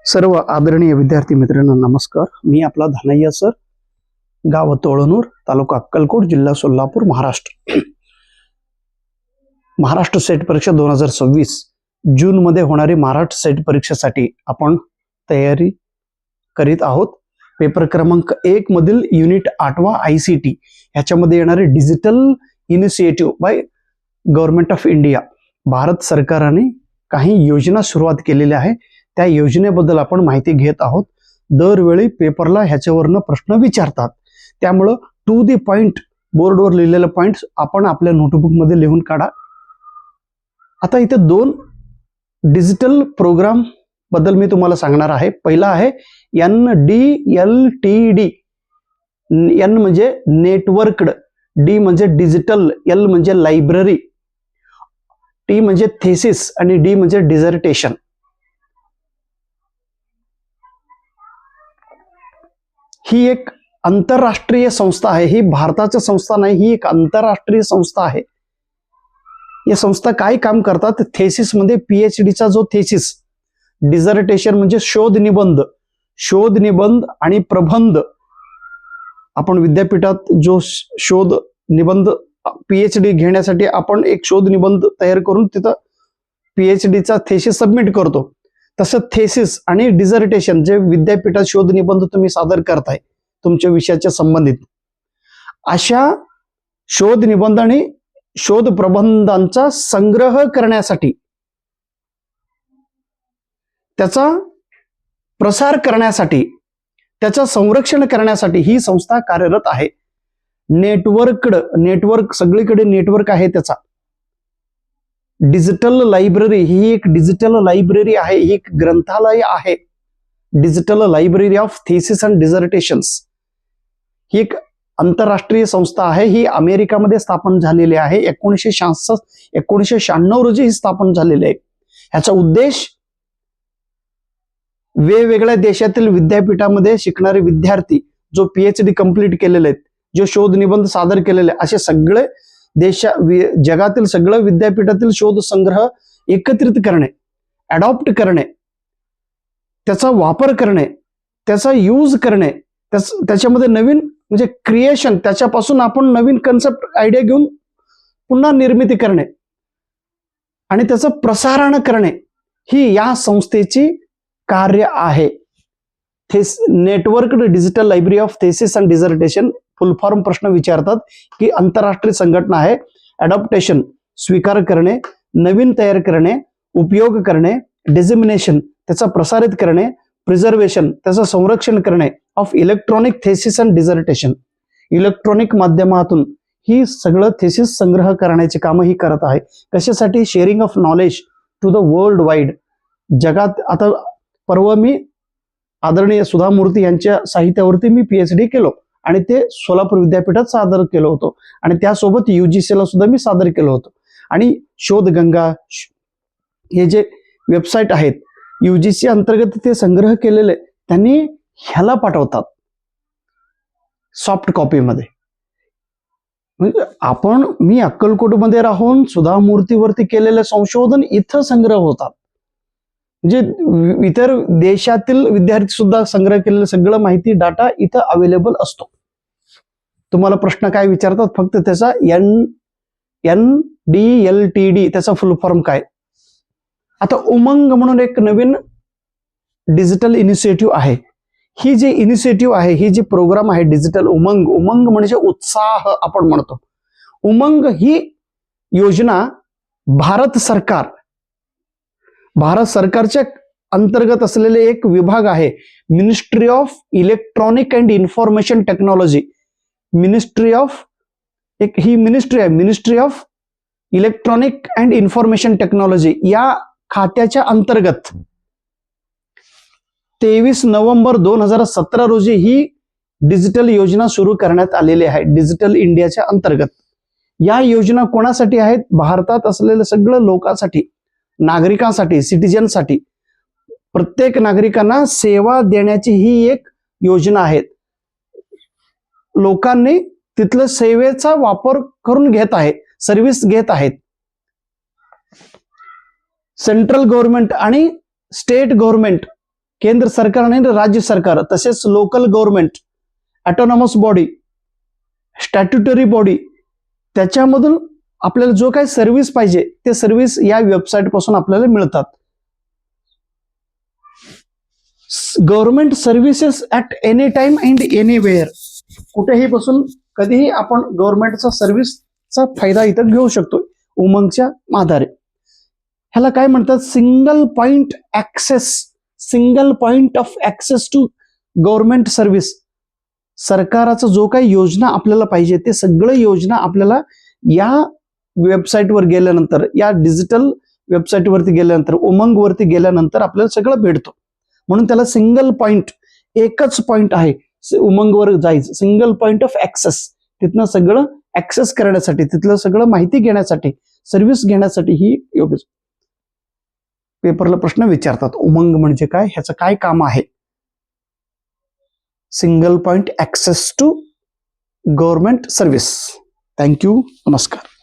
सर्व आदरणीय विद्यार्थी मित्रांनो नमस्कार. मी आपला धनैया सर, गाव तोळनूर, तालुका अक्कलकोट, जिल्हा सोलापूर, महाराष्ट्र. महाराष्ट्र सेट परीक्षा 2026 जून मध्ये होणारी महाराष्ट्र सेट परीक्षेसाठी आपण तयारी करीत आहोत. पेपर क्रमांक 1 मधील युनिट 8वा ICT ह्याच्यामध्ये येणारे digital initiative by government of India, Bharat सरकारने काही योजना सुरुवात केलेल्या आहे. त्या योजनेबद्दल आपण माहिती घेत आहोत. दरवेळी पेपरला ह्याच्यावरनं प्रश्न विचारतात, त्यामुळं टू दी पॉइंट बोर्डवर लिहिलेले पॉइंट्स आपण आपल्या नोटबुक मध्ये लिहून काढा. आता इथे 2 डिजिटल प्रोग्राम बद्दल मी तुम्हाला सांगणार आहे. पहिला आहे NDLTD. N म्हणजे नेटवर्क्ड, D म्हणजे डिजिटल, L म्हणजे लायब्ररी, T म्हणजे थेसिस आणि D म्हणजे डिझर्टेशन. ही एक आंतरराष्ट्रीय संस्था आहे. ही भारताची संस्था नाही, ही एक आंतरराष्ट्रीय संस्था आहे. या संस्था काय काम करतात? थेसिस मध्ये PhDचा जो थेसिस, डिझर्टेशन म्हणजे शोध निबंध आणि प्रबंध. आपण विद्यापीठात जो शोध निबंध PhD घेण्यासाठी आपण एक शोध निबंध तयार करून तिथं PhDचा थेसिस सबमिट करतो, तसं थेसिस आणि डिझर्टेशन जे विद्यापीठात शोध निबंध तुम्ही सादर करताय तुमच्या विषयाच्या संबंधित, अशा शोध निबंध आणि शोध प्रबंधांचा संग्रह करण्यासाठी, त्याचा प्रसार करण्यासाठी, त्याचं संरक्षण करण्यासाठी ही संस्था कार्यरत आहे. नेटवर्क सगळीकडे नेटवर्क आहे त्याचा. डिजिटल लायब्ररी ही एक डिजिटल लायब्ररी आहे, ही एक ग्रंथालय आहे. Digital library of thesis and dissertations ही एक आंतरराष्ट्रीय संस्था आहे. ही अमेरिकामध्ये स्थापन झालेली आहे. 1996 रोजी ही स्थापन झालेली आहे. ह्याचा उद्देश वेगवेगळ्या देशातील विद्यापीठामध्ये शिकणारे विद्यार्थी, जो PhD कंप्लीट केलेले आहेत, जो शोध निबंध सादर केलेले, असे सगळे जगातील सगळं विद्यापीठातील शोध संग्रह एकत्रित करणे, अडॉप्ट करणे, त्याचा वापर करणे, त्याचा यूज करणे, त्याच्यामध्ये नवीन म्हणजे क्रिएशन, त्याच्यापासून आपण नवीन कन्सेप्ट आयडिया घेऊन पुन्हा निर्मिती करणे आणि त्याचं प्रसारण करणे, ही या संस्थेची कार्य आहे. Networked digital library of thesis and dissertation full form प्रश्न विचारतात की आंतरराष्ट्रीय संघटना आहे. अडॉप्टेशन स्वीकार करणे, नवीन तयार करणे, उपयोग करणे, डिझिमिनेशन त्याचा प्रसारित करणे, प्रिझर्वेशन त्याचं संरक्षण करणे of electronic thesis and dissertation. Electronic माध्यमातून ही सगळं थेसिस संग्रह करण्याचे काम ही करत आहे. कशासाठी? Sharing of knowledge to the world wide. जगात आता परवा मी आदरणीय सुधा मूर्ती यांच्या साहित्यावरती मी PhD केलो आणि ते सोलापूर विद्यापीठात सादर केलं होतं आणि त्यासोबत UGC ला सुद्धा मी सादर केलं होतं. आणि शोधगंगा हे जे वेबसाईट आहेत UGC अंतर्गत ते संग्रह केलेले त्यांनी ह्याला पाठवतात सॉफ्ट कॉपीमध्ये. मी अक्कलकोटमध्ये राहून सुधा मूर्तीवरती केलेले संशोधन इथं संग्रह होतात. म्हणजे इतर देशातील विद्यार्थी सुद्धा संग्रह केलेलं सगळं माहिती डाटा इथं अवेलेबल असतो. तुम्हाला प्रश्न काय विचारतात? फक्त त्याचा NDLTD त्याचा फुल फॉर्म काय. आता उमंग म्हणून एक नवीन डिजिटल इनिशिएटिव्ह आहे. ही जी इनिशिएटिव्ह आहे, ही जी प्रोग्राम आहे डिजिटल उमंग म्हणजे उत्साह आपण म्हणतो. उमंग ही योजना भारत सरकारच्या अंतर्गत असलेले एक विभाग आहे, ministry of electronic and information technology. Ministry of electronic and information technology या खात्याच्या अंतर्गत 23 नोव्हेंबर 2017 रोजी ही डिजिटल योजना सुरू करण्यात आलेली आहे. डिजिटल इंडियाच्या अंतर्गत या योजना कोणासाठी आहेत? भारतात असलेल्या सगळ्या लोकांसाठी, नागरिकांसाठी, सिटीजनसाठी, प्रत्येक नागरिकांना सेवा देण्याची ही एक योजना आहे. लोकांनी तिथलं सेवेचा वापर करून घेत आहेत, सर्व्हिस घेत आहेत. सेंट्रल गव्हर्नमेंट आणि स्टेट गव्हर्नमेंट, केंद्र सरकार आणि राज्य सरकार, तसेच local government, autonomous body, statutory body, त्याच्यामधून आपल्याला जो काही सर्व्हिस पाहिजे ते सर्व्हिस या वेबसाईट पासून आपल्याला मिळतात. Government services at any time and anywhere, कुठेही बसून कधीही आपण गव्हर्नमेंटचा सर्व्हिसचा फायदा इथं घेऊ शकतो उमंगच्या आधारे. ह्याला काय म्हणतात? Single point access, single point of access to government service. सरकाराचं जो काही योजना आपल्याला पाहिजे ते सगळं योजना आपल्याला या वेबसाईटवर गेल्यानंतर, या डिजिटल वेबसाईटवरती गेल्यानंतर, उमंग वरती गेल्यानंतर आपल्याला सगळं भेटतो. म्हणून त्याला सिंगल पॉइंट, एकच पॉइंट आहे उमंगवर जायचं, सिंगल पॉइंट ऑफ ऍक्सेस. तिथनं सगळं ऍक्सेस करण्यासाठी, तिथलं सगळं माहिती घेण्यासाठी, सर्व्हिस घेण्यासाठी ही योग्य. पेपरला प्रश्न विचारतात उमंग म्हणजे काय, ह्याचं काय काम आहे? Single point access to government service. Thank you, नमस्कार.